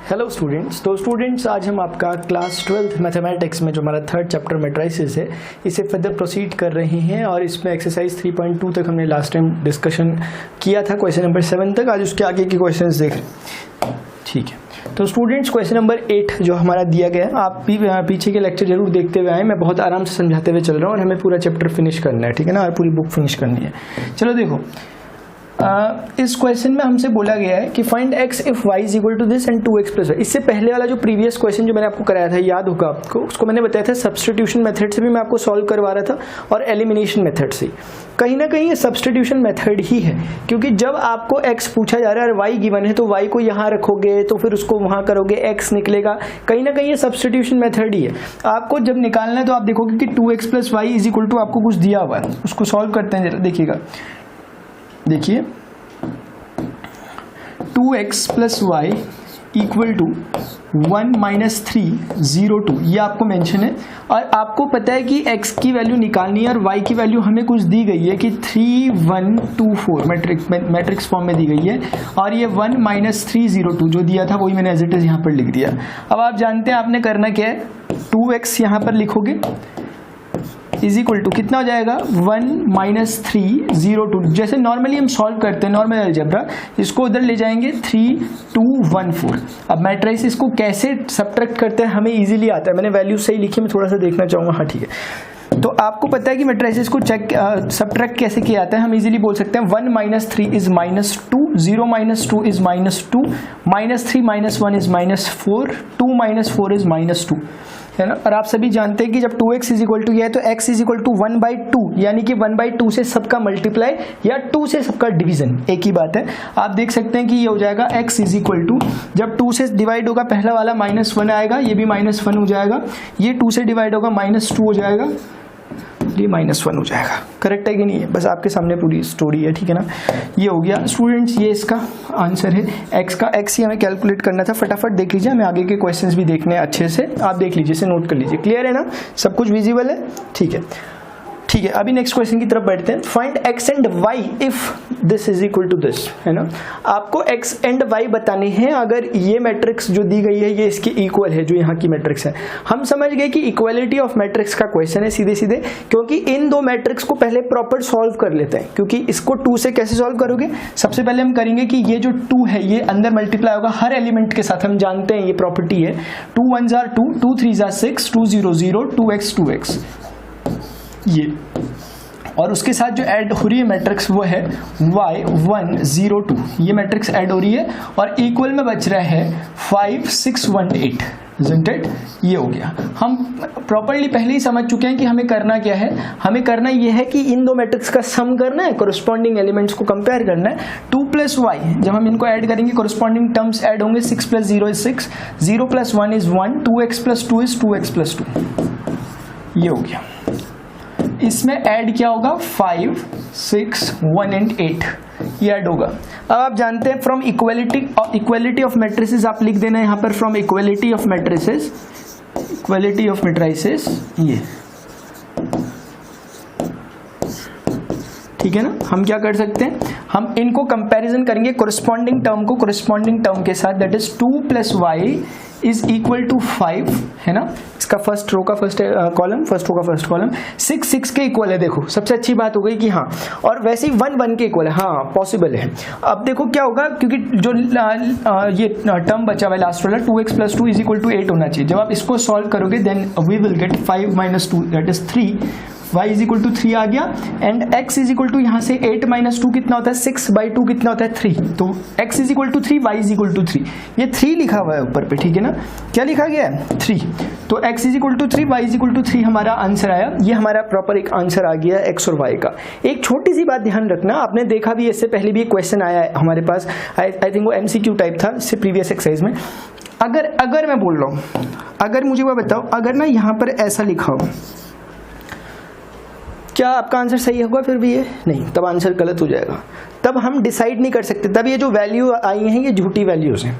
Hello students. तो students आज हम आपका क्लास 12th मैथमेटिक्स में जो हमारा थर्ड चैप्टर मैट्रिसेस है इसे फर्दर प्रोसीड कर रहे हैं और इसमें एक्सरसाइज 3.2 तक हमने लास्ट टाइम डिस्कशन किया था, क्वेश्चन नंबर 7 तक। आज उसके आगे के क्वेश्चंस देख रहे हैं, ठीक है। तो स्टूडेंट्स क्वेश्चन नंबर 8 जो हमारा दिया गया है, आप भी पीछे के लेक्चर जरूर देखते हुए आए। मैं बहुत आराम से समझाते हुए चल रहा हूँ और हमें पूरा चैप्टर फिनिश करना है, ठीक है ना, और पूरी बुक फिनिश करनी है। चलो देखो, इस क्वेश्चन में हमसे बोला गया है कि find x if y is equal to this and 2x plus y. इससे पहले वाला जो प्रीवियस क्वेश्चन जो मैंने आपको कराया था, याद होगा आपको, उसको मैंने बताया था सब्स्टिट्यूशन मेथड से भी मैं आपको सॉल्व करवा रहा था और एलिमिनेशन मेथड से। कहीं ना कहीं ये सब्स्टिट्यूशन मेथड ही है, क्योंकि जब आपको x पूछा जा रहा है और y गिवन है तो y को यहाँ रखोगे तो फिर उसको वहाँ करोगे, x निकलेगा। कहीं ना कहीं ये सब्स्टिट्यूशन मेथड ही है। आपको जब निकालना है तो आप देखोगे कि 2x plus y is equal to आपको कुछ दिया हुआ है, उसको सॉल्व करते हैं। जरा देखिएगा, देखिए 2x plus y equal to 1 minus 3 0 2, ये आपको मेंशन है। और आपको पता है कि x की वैल्यू निकालनी है और y की वैल्यू हमें कुछ दी गई है कि 3 1 2 4 मैट्रिक्स फॉर्म में दी गई है। और ये 1 माइनस 3 0 2 जो दिया था वही मैंने एज इट इज यहाँ पर लिख दिया। अब आप जानते हैं आपने करना क्या है, 2x यहाँ पर लिखोगे इज इक्वल टू कितना हो जाएगा 1 माइनस 3 0 2। जैसे नॉर्मली हम सॉल्व करते हैं नॉर्मल अलजेब्रा, इसको उधर ले जाएंगे 3 2 1 4। अब मैट्रिसेस को कैसे सब्ट्रैक्ट करते हैं हमें इजीली आता है। मैंने वैल्यू सही लिखी, मैं थोड़ा सा देखना चाहूँगा। हाँ ठीक है, तो आपको पता है कि मैट्रिसेस को चेक सब्ट्रैक्ट कैसे किया जाता है। हम इजीली बोल सकते हैं 1 minus 3 is minus 2, 0 minus 2 is minus 2, minus 3 minus 1 is minus 4, 2 minus 4 is minus 2, है ना। और आप सभी जानते हैं कि जब 2x इज इक्वल टू ये है तो x इज इक्वल टू 1/2, यानी कि 1/2 से सबका मल्टीप्लाई या 2 से सबका डिवीजन, एक ही बात है। आप देख सकते हैं कि ये हो जाएगा x इज इक्वल टू, जब 2 से डिवाइड होगा पहला वाला -1 आएगा, ये भी -1 हो जाएगा, ये 2 से डिवाइड होगा -2 हो जाएगा, ये -1 हो जाएगा। करेक्ट है कि नहीं है? बस आपके सामने पूरी स्टोरी है, ठीक है ना। ये हो गया स्टूडेंट्स, ये इसका आंसर है। x का x ही हमें कैलकुलेट करना था। फटाफट देख लीजिए, हमें आगे के क्वेश्चंस भी देखने हैं अच्छे से। आप देख लीजिए, इसे नोट कर लीजिए। क्लियर है ना, सब कुछ विजिबल है, ठीक है। ठीक है, अभी नेक्स्ट क्वेश्चन की तरफ बढ़ते हैं। Find x and y if this is equal to this, है ना। आपको x एंड y बताने हैं अगर ये मैट्रिक्स जो दी गई है ये इसके इक्वल है, जो यहाँ की मैट्रिक्स है। हम समझ गए कि इक्वालिटी ऑफ मैट्रिक्स का क्वेश्चन है सीधे सीधे, क्योंकि इन दो मैट्रिक्स को पहले प्रॉपर सॉल्व कर लेते हैं। क्योंकि इसको 2 से कैसे सॉल्व करोगे, सबसे पहले हम करेंगे कि ये जो 2 है ये अंदर मल्टीप्लाई होगा हर एलिमेंट के साथ। हम जानते हैं ये प्रॉपर्टी है, 2 1 2, 2 3 6, 2 0 0, 2x 2x, ये। और उसके साथ जो ऐड हो रही है मैट्रिक्स वो है y 1 0 2, ये मैट्रिक्स ऐड हो रही है और इक्वल में बच रहा है 5 6 1 8, isn't it? ये हो गया। हम प्रॉपर्ली पहले ही समझ चुके हैं कि हमें करना क्या है। हमें करना ये है कि इन दो मैट्रिक्स का सम करना है, कोरिस्पॉन्डिंग एलिमेंट्स को कंपेयर करना है। 2 प्लस वाई, जब हम इनको ऐड करेंगे कोरिस्पॉन्डिंग टर्म्स ऐड होंगे। 6 plus 0 is 6, 0 plus 1 is 1, 2x plus 2 is 2x plus 2, ये हो गया। इसमें ऐड क्या होगा 5 6 1 एंड 8, ये ऐड होगा। अब आप जानते हैं फ्रॉम इक्वालिटी ऑफ मैट्रिसेस आप लिख देना यहाँ पर, from equality of matrices, equality of matrices, ये ठीक है ना। हम क्या कर सकते हैं, हम इनको कंपैरिजन करेंगे कोरिस्पॉन्डिंग टर्म को कोरिस्पॉन्डिंग टर्म के साथ, that is 2 plus y is equal to 5, है ना। इसका फर्स्ट रो का फर्स्ट कॉलम, फर्स्ट रो का फर्स्ट कॉलम 6 6 के इक्वल है। देखो सबसे अच्छी बात हो गई कि हाँ, और वैसे ही 1 1 के इक्वल है, हाँ पॉसिबल है। अब देखो क्या होगा, क्योंकि जो ये टर्म बचा हुआ है लास्ट वाला 2x plus 2 is equal to 8 होना चाहिए। जब आप इसको सॉल्व करोगे then we will get 5 minus 2 that is 3, y is equal to 3 आ गया, and x is equal to यहाँ से 8 माइनस 2 कितना होता है 6/2 कितना होता है 3, तो x is equal to 3, y is equal to 3, ये 3 लिखा हुआ है ऊपर पे, ठीक है ना। क्या लिखा गया है 3, तो x is equal to 3, y is equal to 3 हमारा आंसर आया। ये हमारा प्रॉपर एक आंसर आ गया x और y का। एक छोटी सी बात ध्यान रखना, आपने देखा भी इससे पहले भी एक क्वेश्चन आया है हमारे पास, आई थिंक वो MCQ टाइप था इससे प्रीवियस एक्सरसाइज में। अगर मैं बोल रहा हूँ, अगर मुझे वो बताओ, अगर ना यहाँ पर ऐसा लिखा हो, क्या आपका आंसर सही होगा? फिर भी ये नहीं, तब आंसर गलत हो जाएगा। तब हम डिसाइड नहीं कर सकते, तब ये जो वैल्यू आई हैं ये झूठी वैल्यूज हैं।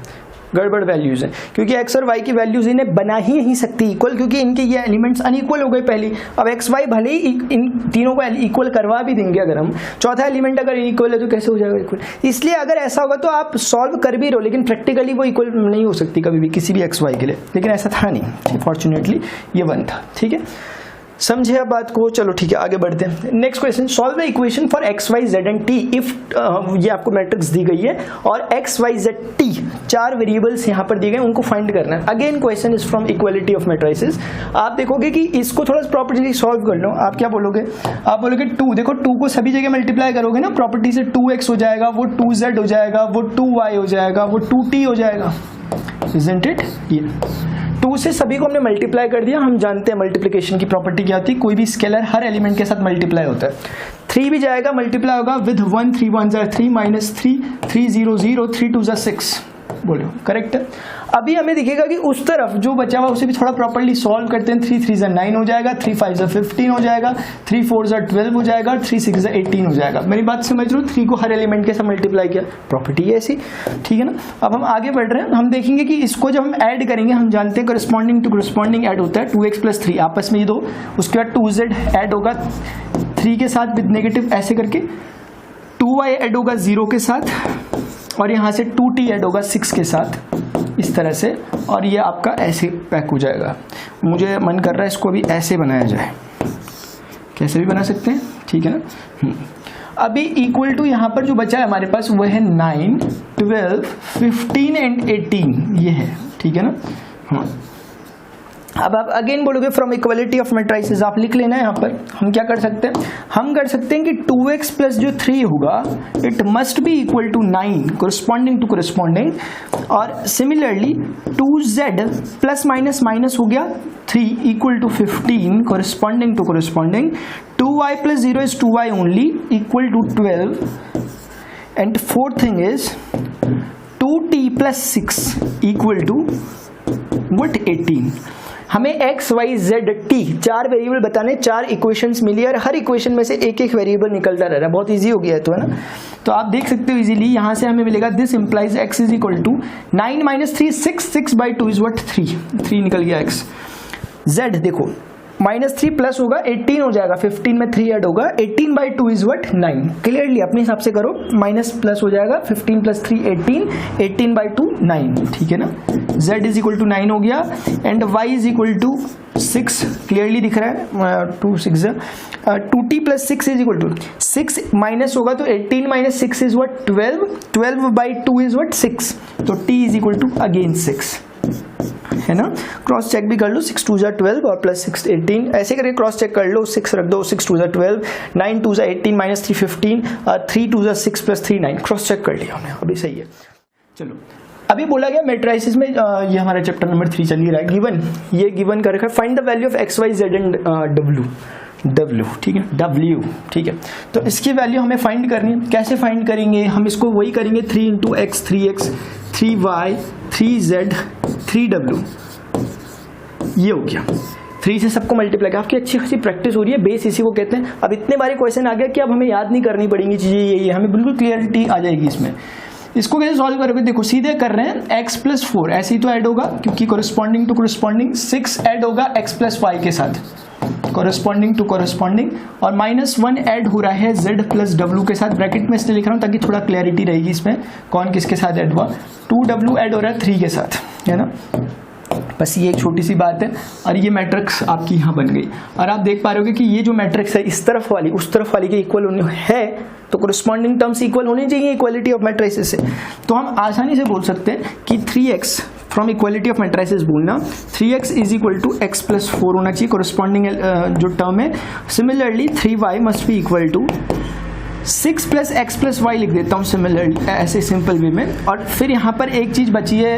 गड़बड़ वैल्यूज है, क्योंकि एक्स और वाई की वैल्यूज इन्हें बना ही नहीं सकती इक्वल, क्योंकि इनके ये एलिमेंट्स अनइक्वल हो गए पहले। अब एक्स वाई भले ही इन तीनों को इक्वल करवा भी देंगे, अगर हम चौथा एलिमेंट अगर इक्वल है तो कैसे हो जाएगा इक्वल। इसलिए अगर ऐसा होगा तो आप सॉल्व कर भी रहो, लेकिन प्रैक्टिकली वो इक्वल नहीं हो सकती कभी भी किसी भी एक्स वाई के लिए, लेकिन ऐसा था नहीं, फॉर्चुनेटली ये 1 था। ठीक है, समझे आप बात को। चलो ठीक है, आगे बढ़ते हैं। Next question, solve the equation for x y z and t if ये आपको मैट्रिक्स दी गई है और x y z t 4 variables यहाँ पर दिए गए, उनको फाइंड करना है। Again question is from equality of matrices. आप देखोगे कि इसको थोड़ा प्रॉपर्टी सॉल्व कर लो। आप क्या बोलोगे, आप बोलोगे 2, देखो 2 को सभी जगह मल्टीप्लाई करोगे ना, प्रॉपर्टी से 2x हो जाएगा, वो 2z हो जाएगा, वो 2y हो जाएगा, वो 2t हो जाएगा, isn't it? ये 2 से सभी को हमने मल्टीप्लाई कर दिया। हम जानते हैं मल्टीप्लिकेशन की प्रॉपर्टी क्या होती है, कोई भी स्केलर हर एलिमेंट के साथ मल्टीप्लाई होता है। 3 भी जाएगा, मल्टीप्लाई होगा विद 1, 3 1 3 -3 3 0 0 3 2 6, बोलो करेक्ट है। अभी हमें दिखेगा कि उस तरफ जो बचा हुआ उसे भी थोड़ा प्रॉपर्ली सॉल्व करते हैं। 3 3 9 हो जाएगा, 3 5 15 हो जाएगा, 3 4 12 हो जाएगा, 3 6 18 हो जाएगा। मेरी बात समझ रहे हो, 3 को हर एलिमेंट के साथ मल्टीप्लाई किया, प्रॉपर्टी ऐसी, ठीक है ना। अब हम आगे बढ़ रहे हैं, हम देखेंगे कि इसको जब हम ऐड करेंगे, हम जानते हैं करस्पॉन्डिंग टू करस्पॉन्डिंग ऐड होता है, 2x + 3 आपस में ये दो, उसके बाद 2z ऐड होगा 3 के साथ विद नेगेटिव ऐसे करके, 2y ऐड होगा 0 के साथ, और यहाँ से 2t ऐड होगा 6 के साथ, इस तरह से, और ये आपका ऐसे पैक हो जाएगा। मुझे मन कर रहा है इसको भी ऐसे बनाया जाए, कैसे भी बना सकते हैं, ठीक है ना। अभी इक्वल टू यहाँ पर जो बचा है हमारे पास वो है 9 12 15 एंड 18, ये है, ठीक है ना। हाँ, अब आप अगेन बोलोगे फ्रॉम इक्वालिटी ऑफ मैट्रिसेस, आप लिख लेना है। यहाँ पर हम क्या कर सकते हैं, हम कर सकते हैं कि 2x प्लस जो 3 होगा it must be equal to 9 corresponding to corresponding, और similarly 2z plus minus minus हो गया 3 equal to 15 corresponding to corresponding, 2y plus 0 is 2y only equal to 12, and fourth thing is 2t plus 6 equal to what 18। हमें x y z t 4 variable बताने, 4 equations मिली और हर equation में से एक एक variable निकलता रह रहा है। बहुत इजी हो गया है, तो है ना। तो आप देख सकते हो इजीली, यहाँ से हमें मिलेगा this implies x is equal to 9 - 3 6 6/2 is what 3 निकल गया x। z देखो -3 प्लस होगा 18 हो जाएगा, 15 में 3 ऐड होगा, 18/2 इज व्हाट 9। क्लियरली अपने हिसाब से करो, माइनस प्लस हो जाएगा, 15 + 3 18, 18/2 9, ठीक है ना। z इज इक्वल टू 9 हो गया, and y is equal to 6, clearly दिख रहा है 2 6 2t + 6 is equal to 6 minus होगा तो 18 - 6 इज व्हाट 12, 12/2 इज व्हाट 6, तो t is equal to again 6, है ना। क्रॉस चेक भी कर लो, 6 2 12 और प्लस 6 18, ऐसे करके क्रॉस चेक कर लो। 6 रख दो, 6 2 12, 9 2 18 -3 15, 3 2 6 + 3 9, क्रॉस चेक कर लिया हमने, अभी सही है। चलो अभी बोला गया मैट्रिसेस में, ये हमारा चैप्टर नंबर 3 चल ही रहा है। गिवन, ये गिवन कर रखा है, find the value of x y z and w, ठीक है, w, ठीक है। तो इसकी वैल्यू हमें फाइंड करनी है। कैसे फाइंड करेंगे, हम इसको वही करेंगे 3 × x 3x 3y 3z 3w, ये हो गया। 3 से सबको मल्टीप्लाई किया, आपकी अच्छी खासी प्रैक्टिस हो रही है, बेस इसी को कहते हैं। अब इतने बारे क्वेश्चन आ गया कि अब हमें याद नहीं करनी पड़ेंगी चीजें, ये हमें बिल्कुल क्लियरिटी आ जाएगी इसमें। इसको कैसे सॉल्व करोगे, देखो सीधे कर रहे हैं, x + 4 ऐसे ही तो ऐड होगा, क्योंकि कोरिस्पॉन्डिंग टू कोरिस्पॉन्डिंग, 6 ऐड होगा x + y के साथ कोरिस्पॉन्डिंग टू कोरिस्पॉन्डिंग, और -1 ऐड हो रहा है z + w के साथ। ब्रैकेट में इसलिए लिख रहा हूँ ताकि थोड़ा क्लैरिटी रहेगी इसमें कौन किसके साथ ऐड हुआ। 2w ऐड हो रहा है 3 के साथ, है ना। बस ये एक छोटी सी बात है, और ये मैट्रिक्स आपकी यहाँ बन गई। और आप देख पा रहे हो कि ये जो मैट्रिक्स है इस तरफ वाली उस तरफ वाली के इक्वल है, तो कोरिस्पॉन्डिंग टर्म्स इक्वल होनी चाहिए इक्वालिटी ऑफ मैट्रिसेस से। तो हम आसानी से बोल सकते हैं कि 3x from equality of matrices बोलना, 3x is equal to x + 4 होना चाहिए कोरिस्पॉन्डिंग जो टर्म है। Similarly 3y must be equal to 6 + x + y लिख देता हूँ सिमिलरली, ऐसे सिंपल वे में। और फिर यहाँ पर एक चीज़ बची है,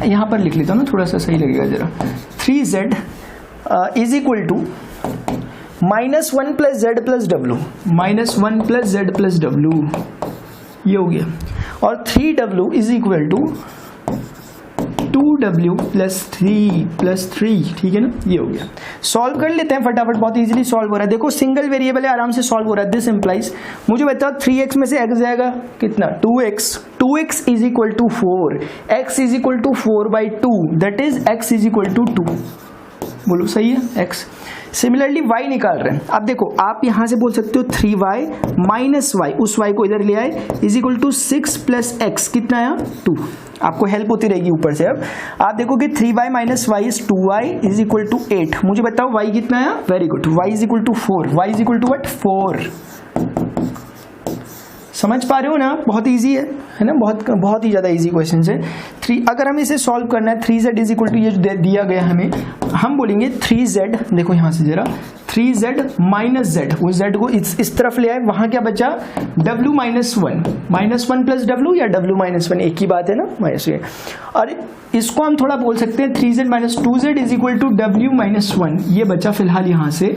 यहाँ पर लिख लेता हूँ ना, थोड़ा सा सही लगेगा जरा। 3z is equal to -1 + z + w, -1 + z + w, ये हो गया। और 3w is equal to 2w plus 3, ठीक है ना, ये हो गया। सॉल्व कर लेते हैं फटाफट, बहुत इजीली सॉल्व हो रहा है। देखो सिंगल वेरिएबल है, आराम से सॉल्व हो रहा है। दिस इंप्लाइज, मुझे बताओ 3x में से x जाएगा कितना, 2x is equal to 4, x is equal to 4/2, that is x is equal to 2। बोलो सही है x। सिमिलरली y निकाल रहे हैं। अब देखो आप यहां से बोल सकते हो 3y माइनस y, उस y को इधर ले आए, is equal to 6 plus x, कितना आया 2। आपको हेल्प होती रहेगी ऊपर से। अब आप देखोगे 3y minus y is 2y is equal to 8। मुझे बताओ y कितना आया, very good, y is equal to 4, y is equal to what 4। समझ पा रहे हो ना, बहुत इजी है ना, बहुत ही ज्यादा इजी क्वेश्चन है। 3 अगर हमें इसे सॉल्व करना है, 3z इज इक्वल टू ये जो दिया गया हमें, हम बोलेंगे 3z, देखो यहां से जरा 3z माइनस z, वो z को इस तरफ ले आए, वहां क्या बचा w माइनस 1 प्लस w या w माइनस 1, एक ही बात है ना, माइनस। और इसको हम थोड़ा बोल सकते हैं 3z minus 2z is equal to w minus 1, ये बचा फिलहाल यहाँ से।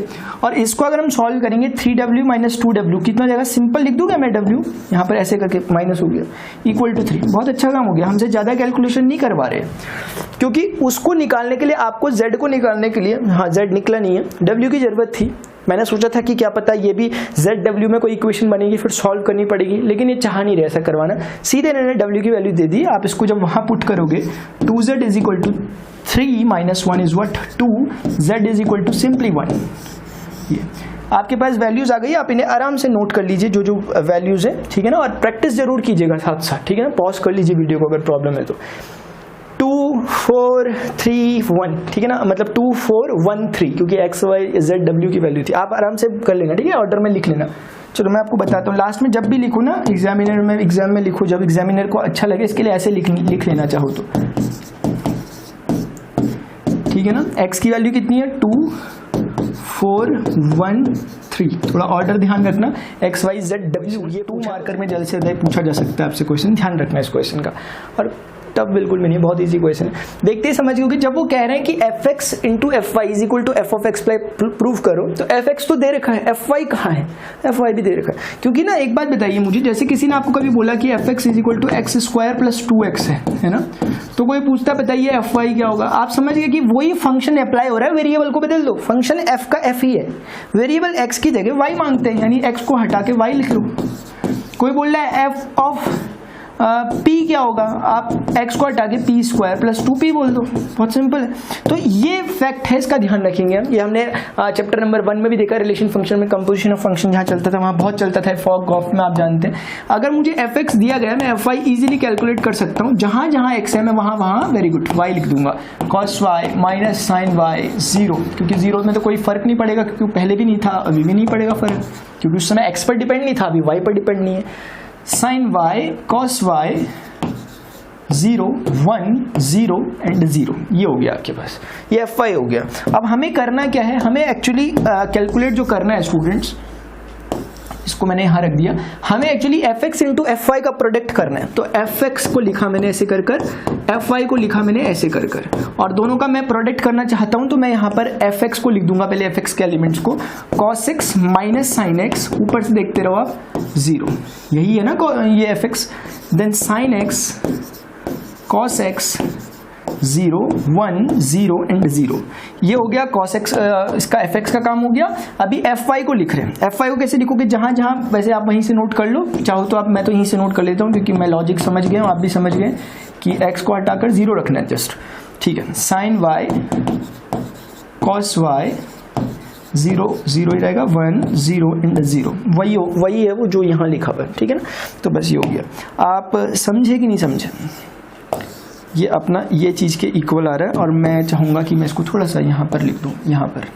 और इसको अगर हम सॉल्व करेंगे 3w माइनस 2w कितना जाएगा, सिंपल लिख दूंगा मैं, w यहाँ पर ऐसे करके माइनस हो गया, इक्वल टू 3। बहुत अच्छा काम हो गया, हमसे ज्यादा कैलकुलेशन नहीं करवा रहे, क्योंकि उसको निकालने के लिए आपको z को निकालने के लिए, हाँ z निकला नहीं है, w की जरूरत थी। मैंने सोचा था कि क्या पता ये भी ZW में कोई इक्वेशन बनेगी फिर सॉल्व करनी पड़ेगी, लेकिन ये चाह नहीं रहे ऐसा करवाना, सीधे इन्होंने W की वैल्यू दे दी। आप इसको जब वहां पुट करोगे 2z is equal to 3 minus 1 is what 2, z is equal to simply 1। ये आपके पास वैल्यूज आ गई, आप इन्हें आराम से नोट कर लीजिए जो वैल्यूज है, ठीक है ना, और प्रैक्टिस जरूर कीजिएगा साथ साथ, ठीक है ना। पॉज कर लीजिए वीडियो को अगर प्रॉब्लम है तो। 2 4 3 1, ठीक है ना, मतलब 2 4 1 3, क्योंकि x y z w की वैल्यू थी। आप आराम से कर लेना, ठीक है, ऑर्डर में लिख लेना। चलो मैं आपको बताता हूँ, लास्ट में जब भी लिखो ना एग्जाम में लिखो, जब एग्जामिनर को अच्छा लगे, इसके लिए ऐसे लिख लेना चाहो तो, ठीक है ना। x की वैल्यू कितनी है 2 4 1 3, थोड़ा ऑर्डर ध्यान रखना, x y z w, ये 2 मार्कर में जल्द से जल्द पूछा जा सकता है आपसे क्वेश्चन, ध्यान रखना इस क्वेश्चन का। और तब बिल्कुल भी नहीं, बहुत इजी क्वेश्चन है, देखते ही समझ गए। जब वो कह रहे हैं कि fx into f y is equal to f of x prove करो, तो fx तो दे रखा है, fy कहाँ है, fy भी दे रखा है। क्योंकि ना एक बात बताइए मुझे, जैसे किसी ने आपको कभी बोला कि fx is equal to x square plus 2x है ना, तो कोई पूछता बताइए fy क्या होगा, आप समझ गए कि वही फंक्शन अप्लाई हो रहा है, वेरिएबल को बदल दो, फंक्शन f का f ही है, वेरिएबल x की जगह y मांगते हैं, यानी x को हटा के y लिख लो। कोई बोल रहा है f ऑफ p क्या होगा, आप x को हटा के p स्क्वायर प्लस 2p बोल दो, बहुत सिंपल है। तो ये फैक्ट है, इसका ध्यान रखेंगे हम। ये हमने चैप्टर नंबर 1 में भी देखा, रिलेशन फंक्शन में कंपोजिशन ऑफ फंक्शन जहाँ चलता था वहाँ बहुत चलता था, फॉग गॉफ में आप जानते हैं। अगर मुझे fx दिया गया, मैं fy इजीली कैलकुलेट कर सकता हूँ, जहाँ जहाँ x है मैं वहाँ वेरी गुड y लिख दूंगा, cos y minus sine y 0, क्योंकि 0 में तो कोई फर्क नहीं पड़ेगा, क्योंकि पहले भी नहीं था, अभी भी नहीं पड़ेगा फर्क, क्योंकि उस समय x पर डिपेंड नहीं था, अभी y पर डिपेंड नहीं है। Sine y cos y 0 1 0 and 0, ये हो गया आपके पास, ये fy हो गया। अब हमें करना क्या है, हमें एक्चुअली कैलकुलेट जो करना है स्टूडेंट्स, इसको मैंने यहाँ रख दिया, हमें एक्चुअली fx इंटू fy का प्रोडक्ट करना है। तो fx को लिखा मैंने ऐसे कर कर, fy को लिखा मैंने ऐसे कर कर, और दोनों का मैं प्रोडक्ट करना चाहता हूं, तो मैं यहाँ पर fx को लिख दूंगा, पहले fx के एलिमेंट्स को, cos x minus sine x, ऊपर से देखते रहो आप 0, यही है ना ये fx, then sine x cos x 0 1 0 and 0, ये हो गया cos x, इसका fx का काम हो गया। अभी fy को लिख रहे हैं, fy को कैसे लिखोगे, जहां जहां वैसे आप वहीं से नोट कर लो, चाहो तो आप, मैं तो यहीं से नोट कर लेता हूं, क्योंकि मैं लॉजिक समझ गया हूं, आप भी समझ गए कि x को हटाकर 0 रखना है जस्ट, ठीक है। साइन y cos y 0 0 ही रहेगा, 1 0 एंड 0, वही है वो जो यहाँ लिखा हुआ है, ठीक है ना। तो बस ये हो गया, आप समझे कि नहीं समझे, ये अपना ये चीज़ के इक्वल आ रहा है, और मैं चाहूँगा कि मैं इसको थोड़ा सा यहाँ पर लिख दूँ, यहाँ पर,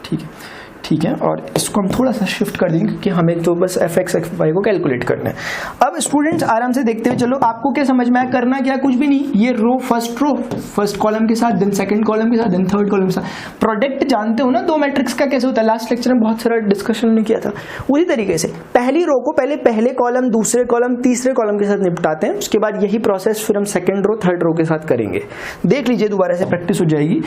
ठीक है, और इसको हम थोड़ा सा शिफ्ट कर देंगे, क्योंकि हमें तो बस fx fy को कैलकुलेट करना है। अब स्टूडेंट्स आराम से देखते हुए चलो, आपको क्या समझ में आया, करना क्या, कुछ भी नहीं, ये रो फर्स्ट कॉलम के साथ, देन सेकंड कॉलम के साथ, देन थर्ड कॉलम के साथ। प्रोडक्ट जानते हो ना दो मैट्रिक्स का कैसे होता है, लास्ट लेक्चर में बहुत सारा डिस्कशन ने किया था। उसी तरीके से पहली रो को पहले कॉलम, दूसरे कॉलम, तीसरे कॉलम के साथ निपटाते हैं, उसके बाद यही प्रोसेस फिर हम सेकंड रो, थर्ड रो के साथ करेंगे। देख लीजिए, दोबारा से प्रैक्टिस हो जाएगी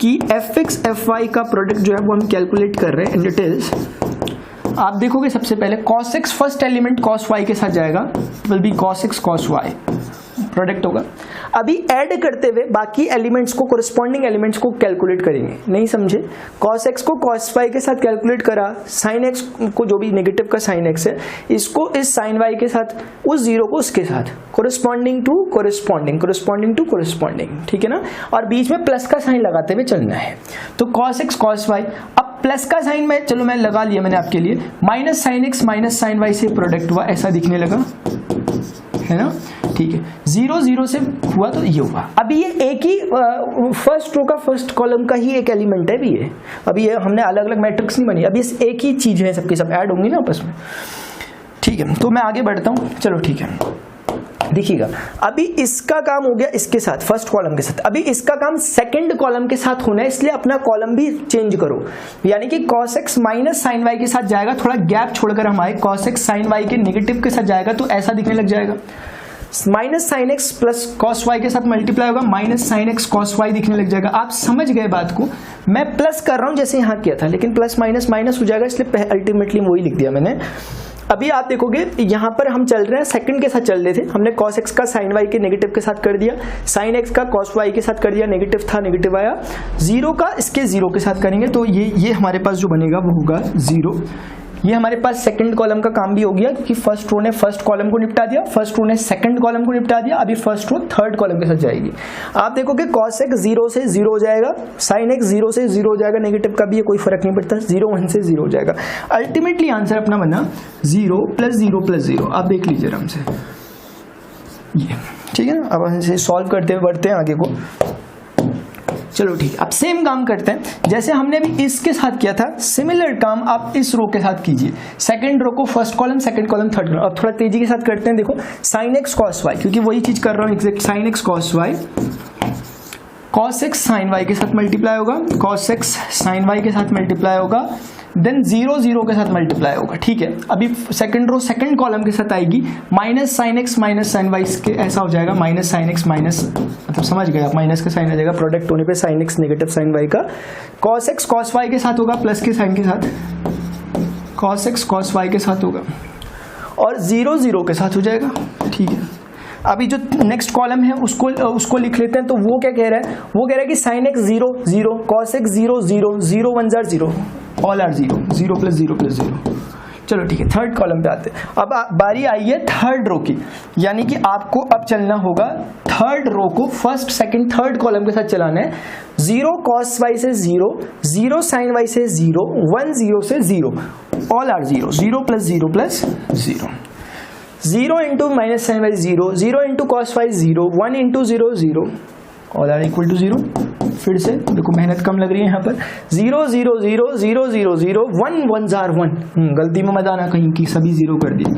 कि fx fy का प्रोडक्ट जो है वो हम कैलकुलेट कर रहे हैं इन डिटेल्स। आप देखोगे सबसे पहले cos x first element cos y के साथ जाएगा, will be cos x cos y, product होगा। अभी ऐड करते हुए बाकी एलिमेंट्स को, कोरिस्पॉन्डिंग एलिमेंट्स को कैलकुलेट करेंगे। नहीं समझे? cos x को cos y के साथ कैलकुलेट करा, sin x को, जो भी नेगेटिव का sin x है, इसको इस sin y के साथ, उस जीरो को उसके साथ, corresponding to corresponding, corresponding to corresponding, ठीक है ना। और बीच में प्लस का साइन लगाते हुए चलना है। तो cos x cos y, अब प्लस का साइन में, चलो मैं लगा लिया मैंने आपके लिए, minus sine x minus sine y से प्रोडक्ट हुआ, ऐसा दिखने लगा, है ना, ठीक है। 0 0 से हुआ तो ये हुआ। अभी ये एक ही फर्स्ट रो का फर्स्ट कॉलम का ही एक एलिमेंट है भी ये। अभी ये हमने अलग अलग मैट्रिक्स नहीं बनी, अभी एक ही चीज है, सबकी सब ऐड होंगी ना आपस में, ठीक है। तो मैं आगे बढ़ता हूँ, चलो ठीक है। देखिएगा, अभी इसका काम हो गया इसके साथ, फर्स्ट कॉलम के साथ। अभी इसका काम सेकंड कॉलम के साथ होना है, इसलिए अपना कॉलम भी चेंज करो। यानी कि cos x minus sine y के साथ जाएगा, थोड़ा गैप छोड़कर हम आए, cos x साइन वाई के नेगेटिव के साथ जाएगा तो ऐसा दिखने लग जाएगा। Minus sine x plus cos y के साथ मल्टीप्लाई होगा, minus sine x cos y दिखने लग जाएगा। आप समझ गए बात को? मैं प्लस कर रहा हूं जैसे यहां किया था, लेकिन प्लस माइनस माइनस हो जाएगा, इसलिए अल्टीमेटली वही लिख दिया मैंने। अभी आप देखोगे यहाँ पर हम चल रहे हैं सेकंड के साथ चल रहे थे, हमने cos x का sin y के नेगेटिव के साथ कर दिया, sin x का cos y के साथ कर दिया, नेगेटिव था नेगेटिव आया, 0 का इसके 0 के साथ करेंगे तो ये हमारे पास जो बनेगा वो होगा 0। ये हमारे पास सेकंड कॉलम का काम भी हो गया, क्योंकि फर्स्ट रो ने फर्स्ट कॉलम को निपटा दिया, फर्स्ट रो ने सेकंड कॉलम को निपटा दिया। अभी फर्स्ट रो थर्ड कॉलम के साथ जाएगी। आप देखोगे cos x 0 से 0 हो जाएगा, sin x 0 से 0 हो जाएगा, नेगेटिव का भी ये कोई फर्क नहीं पड़ता, 0 1 से 0 हो जाएगा। अल्टीमेटली आंसर अपना बना 0 + 0 + 0। आप देख लीजिए आराम से, ये ठीक है ना। अब हम इसे सॉल्व करते हुए बढ़ते हैं आगे को। चलो ठीक है, अब सेम काम करते हैं जैसे हमने अभी इसके साथ किया था, सिमिलर काम आप इस रो के साथ कीजिए। सेकंड रो को first column, second column, third column. अब थोड़ा तेजी के साथ करते हैं। देखो sin x cos y, क्योंकि वही चीज कर रहा हूं exact, sin x cos y, cos x sin y के साथ मल्टीप्लाई होगा, cos x sin y के साथ मल्टीप्लाई होगा, देन 0 0 के साथ मल्टीप्लाई होगा, ठीक है। अभी सेकंड रो सेकंड कॉलम के साथ आएगी, minus sine x minus sine y के ऐसा हो जाएगा, माइनस साइन एक्स माइनस, मतलब समझ गए आप, माइनस का साइन आ जाएगा, प्रोडक्ट होने पे sine x negative sine y का। cos x cos y के साथ होगा, प्लस के साइन के साथ, cos x cos y के साथ होगा, और 0 0 के साथ हो जाएगा, ठीक है। अभी जो नेक्स्ट कॉलम है उसको लिख लेते हैं। तो वो क्या कह रहा है? वो कह रहा है कि sin x 0 0, cos x 0 0, 0 1 0, all are 0, 0 + 0 + 0। चलो ठीक है, थर्ड कॉलम पे आते हैं। अब बारी आई है थर्ड रो की, यानी कि आपको अब चलना होगा थर्ड रो को फर्स्ट सेकंड थर्ड कॉलम के साथ चलाना है। 0 cos y से 0, 0 sin y से 0, 1 0 से 0, all are 0, 0 + 0 + 0। 0 × minus sine y 0, 0 × cos y 0, 1 × 0 0, all are equal to 0। फिर से देखो मेहनत कम लग रही है यहाँ पर, 0 0 0 0 0 0, 1 1 1, गलती में मत आना कहीं की सभी 0 कर दिए,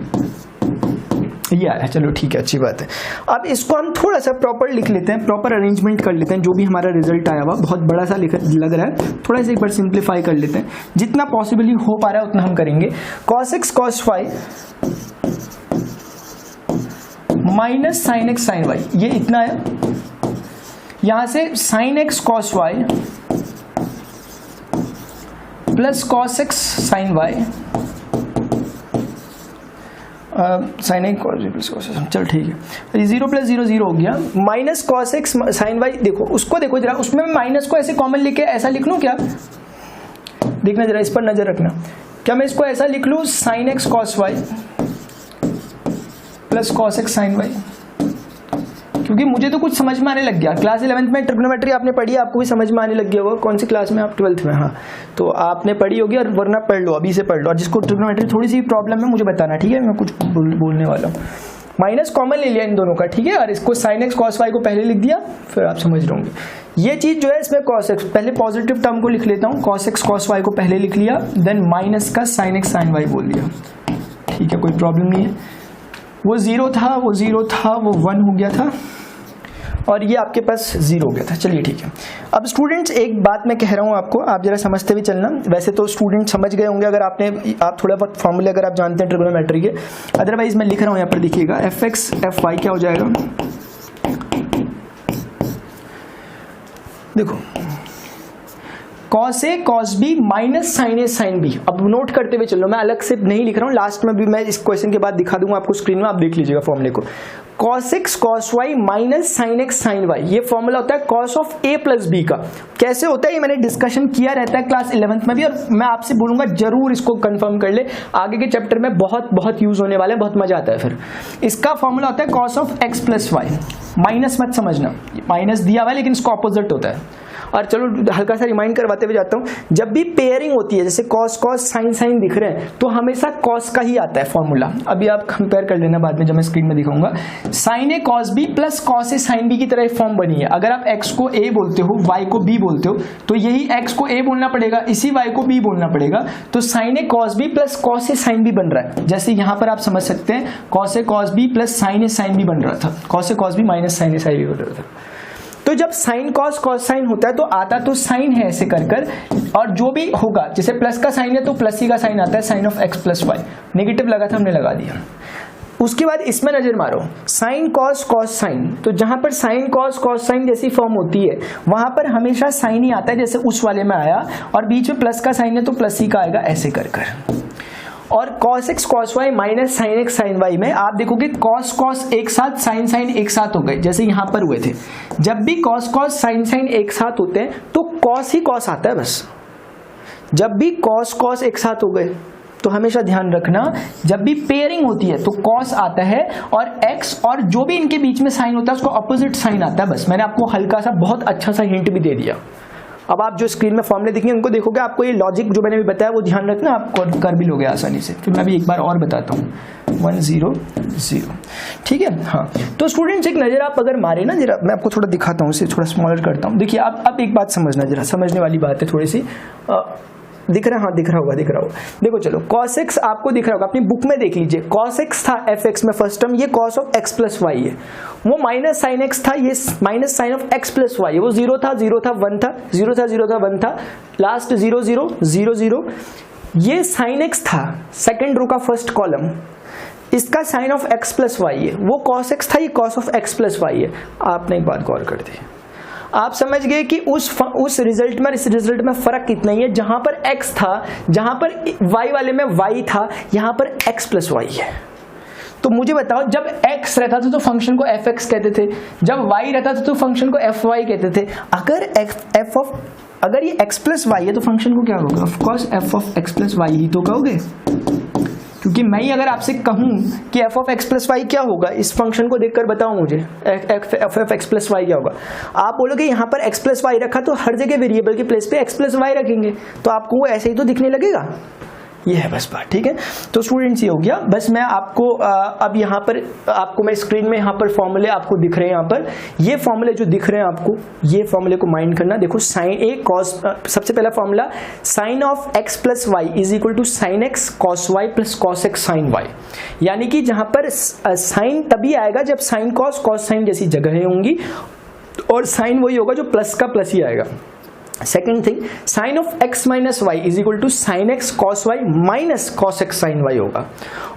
ये आया। चलो ठीक है, अच्छी बात है। अब इसको हम थोड़ा सा प्रॉपर लिख लेते हैं, प्रॉपर अरेंजमेंट कर लेते हैं। जो भी हमारा रिजल्ट आया हुआ बहुत बड़ा सा लग रहा है, थोड़ा सा एक बार सिंप्लीफाई कर लेते हैं, जितना पॉसिबली हो पा रहा है उतना हम करेंगे। cos x cos y minus sine x sine y, ये इतना है। यहां से sin x cos y plus cos x sin y, sine x cos x, चल ठीक है, 0 + 0 0 हो गया, minus cos x sin y। देखो उसको देखो जरा, उसमें मैं माइनस को ऐसे कॉमन लेके ऐसा लिख लूं क्या? देखना जरा, इस पर नजर रखना। क्या मैं इसको ऐसा लिख लूं sin x cos y plus cos x sin y? क्योंकि मुझे तो कुछ समझ में आने लग गया। क्लास 11th में ट्रिग्नोमेट्री आपने पढ़ी, आपको भी समझ में आने लग गया होगा। कौन सी क्लास में? आप 12th में। हाँ, तो आपने पढ़ी होगी, और वरना पढ़ लो, अभी से पढ़ लो। और जिसको ट्रिग्नोमेट्री थोड़ी सी प्रॉब्लम है मुझे बताना, ठीक है? मैं कुछ बोलने वाला हूँ। माइनस कॉमन ले लिया इन दोनों का, ठीक है, और इसको sin x cos y को पहले लिख दिया, फिर आप समझ रहे होंगे। ये चीज जो है इसमें cos x, पहले पॉजिटिव टर्म को लिख लेता हूँ, cos x cos y को पहले लिख लिया, देन माइनस का sin x sin y बोल दिया, ठीक है, कोई प्रॉब्लम नहीं है। वो 0 था, वो 0 था, वो 1 हो गया था, और ये आपके पास 0 हो गया था। चलिए ठीक है। अब स्टूडेंट्स एक बात मैं कह रहा हूँ आपको, आप जरा समझते हुए चलना। वैसे तो स्टूडेंट समझ गए होंगे अगर आप थोड़ा बहुत फॉर्मूले अगर आप जानते हैं ट्रिग्नोमेट्री के, अदरवाइज मैं लिख रहा हूँ यहाँ पर, देखिएगा fx fy क्या हो जाएगा। देखो cos A cos B minus sign A sine B. अब नोट करते हुए चलो, मैं अलग से नहीं लिख रहा हूँ, लास्ट में भी मैं इस क्वेश्चन के बाद दिखा दूंगा आपको स्क्रीन में, आप देख लीजिएगा फॉर्मूले को। cos x cos y minus sine x sine y, ये फॉर्मूला होता है cos of a plus b का। कैसे होता है ये मैंने डिस्कशन किया रहता है क्लास 11th में भी, और मैं आपसे बोलूंगा जरूर इसको कंफर्म कर ले, आगे के चैप्टर में बहुत बहुत यूज होने वाला है, बहुत मजा आता है फिर। इसका फॉर्मूला होता है cos of x plus y, minus मत समझना, माइनस दिया हुआ है लेकिन इसका ऑपोजिट होता है। और चलो हल्का सा रिमाइंड करवाते हुए जाता हूँ, जब भी पेयरिंग होती है जैसे कॉस कॉस साइन साइन दिख रहे हैं तो हमेशा कॉस का ही आता है फॉर्मूला। अभी आप कंपेयर कर लेना बाद में जब मैं स्क्रीन में दिखाऊंगा। Sign A cos B plus cos A sine B की तरह फॉर्म बनी है। अगर आप x को a बोलते हो, y को b बोलते हो, तो यही x को a बोलना पड़ेगा, इसी y को b बोलना पड़ेगा। तो sign A cos B plus cos A sine B बन रहा है। जैसे यहाँ पर आप समझ सकते हैं cos A cos B plus sign A sine B बन रहा था, cos A cos B minus sign A sine B बन रहा था। तो जब साइन कॉस कॉस साइन होता है तो आता तो साइन है ऐसे कर कर, और जो भी होगा जैसे प्लस का साइन है तो प्लस ही का साइन आता है, sine of x plus y. Negative लगा था हमने लगा दिया। उसके बाद इसमें नजर मारो, साइन कॉस कॉस साइन, तो जहां पर साइन कॉस कॉस साइन जैसी फॉर्म होती है वहां पर हमेशा साइन ही आता है जैसे उस वाले में आया, और बीच में प्लस का साइन है तो प्लस ही का आएगा ऐसे कर कर। और cos x cos y minus sine x sine y में आप देखोगे cos cos एक साथ, साइन साइन एक साथ हो गए जैसे यहाँ पर हुए थे। जब भी cos cos साइन साइन एक साथ होते हैं तो cos ही cos आता है बस। जब भी cos cos एक साथ हो गए तो हमेशा ध्यान रखना जब भी पेयरिंग होती है तो cos आता है और x और जो भी इनके बीच में साइन होता है उसको अपोजिट साइन आता है बस। मैंने आपको हल्का सा बहुत अच्छा सा हिंट भी दे दिया। अब आप जो स्क्रीन में फॉर्मूले दिखेंगे उनको देखोगे, आपको ये लॉजिक जो मैंने भी बताया वो ध्यान रखना, आप कर भी लोगे आसानी से। फिर मैं भी एक बार और बताता हूँ, 1 0 0, ठीक है। हाँ, तो स्टूडेंट्स एक नज़र आप अगर मारे ना, जरा मैं आपको थोड़ा दिखाता हूँ, इसे थोड़ा स्मॉलर करता हूँ। देखिए आप एक बात समझना, जरा समझने वाली बात है थोड़ी सी। दिख रहा है? हाँ दिख रहा होगा, दिख रहा होगा। देखो चलो cos x आपको दिख रहा होगा, अपनी बुक में देख लीजिए। cos x था fx में फर्स्ट टर्म, ये cos of x plus y है। वो माइनस साइन x था, ये minus sine of x plus y है। वो 0 था 0 था 1 था, 0 था 0 था 1 था, लास्ट 0 0 0 0। ये साइन x था सेकेंड रो का फर्स्ट कॉलम, इसका sine of x plus y है। वो cos x था, ये cos of x plus y है। आपने एक बात गौर कर दी, आप समझ गए कि उस रिजल्ट में इस रिजल्ट में फर्क कितना ही है। जहां पर x था, जहां पर y वाले में y था, यहां पर x प्लस वाई है। तो मुझे बताओ, जब x रहता था तो फंक्शन को fx कहते थे, जब y रहता था तो फंक्शन को fy कहते थे। अगर ये x प्लस वाई है तो फंक्शन को क्या होगा? Of course f of x plus why he तो कहोगे, क्योंकि मैं ही अगर आपसे कहूं कि f of x plus y क्या होगा, इस फंक्शन को देखकर बताओ मुझे f of x plus y क्या होगा। आप बोलोगे यहाँ पर x प्लस वाई रखा तो हर जगह वेरिएबल के प्लेस पे x प्लस वाई रखेंगे, तो आपको वो ऐसे ही तो दिखने लगेगा। ये है बस बात, ठीक है। तो स्टूडेंट्स ये हो गया। बस मैं आपको अब यहाँ पर आपको मैं स्क्रीन में यहाँ पर फॉर्मूले आपको दिख रहे हैं, यहाँ पर ये फॉर्मूले जो दिख रहे हैं आपको, ये फॉर्मूले को माइंड करना। देखो साइन ए कॉस, सबसे पहला formula sine of x plus y is equal to sine x cos y plus cos x sine y. यानी कि जहाँ पर साइन तभी आएगा जब साइन कॉस कॉस साइन जैसी जगह होंगी, और साइन वही होगा जो प्लस का प्लस ही आएगा। Second thing, sine of x minus y is equal to sine x cos y minus cos x sine y होगा।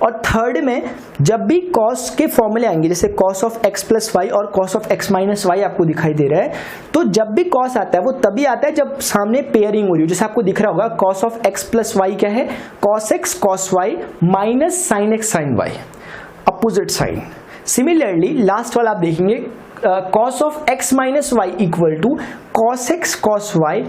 और थर्ड में जब भी कॉस के फॉर्मूले आएंगे, जैसे cos of x plus y और cos of x minus y आपको दिखाई दे रहा है, तो जब भी कॉस आता है वो तभी आता है जब सामने पेयरिंग हो रही हो। जैसे आपको दिख रहा होगा cos of x plus y क्या है? Cos x cos y minus sine x sine y, opposite sign. Similarly last वाला आप देखेंगे cos of x minus y equal to cos x cos y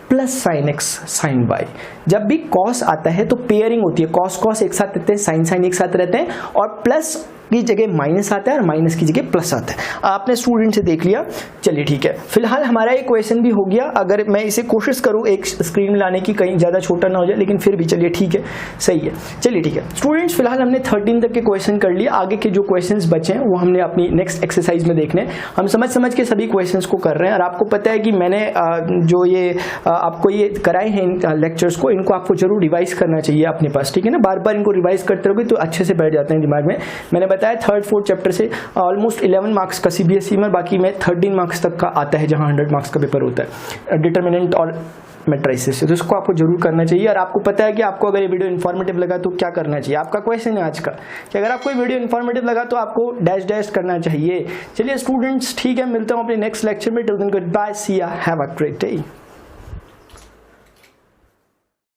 plus sine x sine y. जब भी cos आता है तो पेयरिंग होती है, cos cos एक साथ रहते हैं, साइन साइन एक साथ रहते हैं, और प्लस की जगह माइनस आता है और माइनस की जगह प्लस आता है। आपने स्टूडेंट से देख लिया, चलिए ठीक है। फिलहाल हमारा एक क्वेश्चन भी हो गया। अगर मैं इसे कोशिश करूं एक स्क्रीन में लाने की, कहीं ज़्यादा छोटा ना हो जाए, लेकिन फिर भी चलिए ठीक है, सही है। चलिए ठीक है स्टूडेंट्स, फिलहाल हमने 13 तक के क्वेश्चन कर लिए। आगे के जो क्वेश्चन बचे हैं वो हमने अपनी नेक्स्ट एक्सरसाइज में देखने। हम समझ के सभी क्वेश्चन को कर रहे हैं, और आपको पता है कि मैंने जो ये आपको ये कराए हैं लेक्चर्स को, इनको आपको जरूर रिवाइज करना चाहिए अपने पास, ठीक है ना। बार बार इनको रिवाइज करते रहोगे तो अच्छे से बैठ जाते हैं दिमाग में। मैंने बताया थर्ड फोर्थ चैप्टर से ऑलमोस्ट 11 मार्क्स का सीबीएसई में, बाकी में 13 मार्क्स तक का आता है जहां 100 मार्क्स का पेपर होता है डिटर्मिनेंट और मैट्रिसेस से। तो इसको आपको जरूर करना चाहिए। और आपको पता है कि आपको अगर ये वीडियो इन्फॉर्मेटिव लगा तो क्या करना चाहिए। आपका क्वेश्चन है आज का कि अगर आपको ये वीडियो इन्फॉर्मेटिव लगा तो आपको डैश डैश करना चाहिए। चलिए स्टूडेंट्स ठीक है, मिलता हूँ अपने नेक्स्ट लेक्चर में। टिल देन गुड बाय, सी या, हैव अ ग्रेट डे।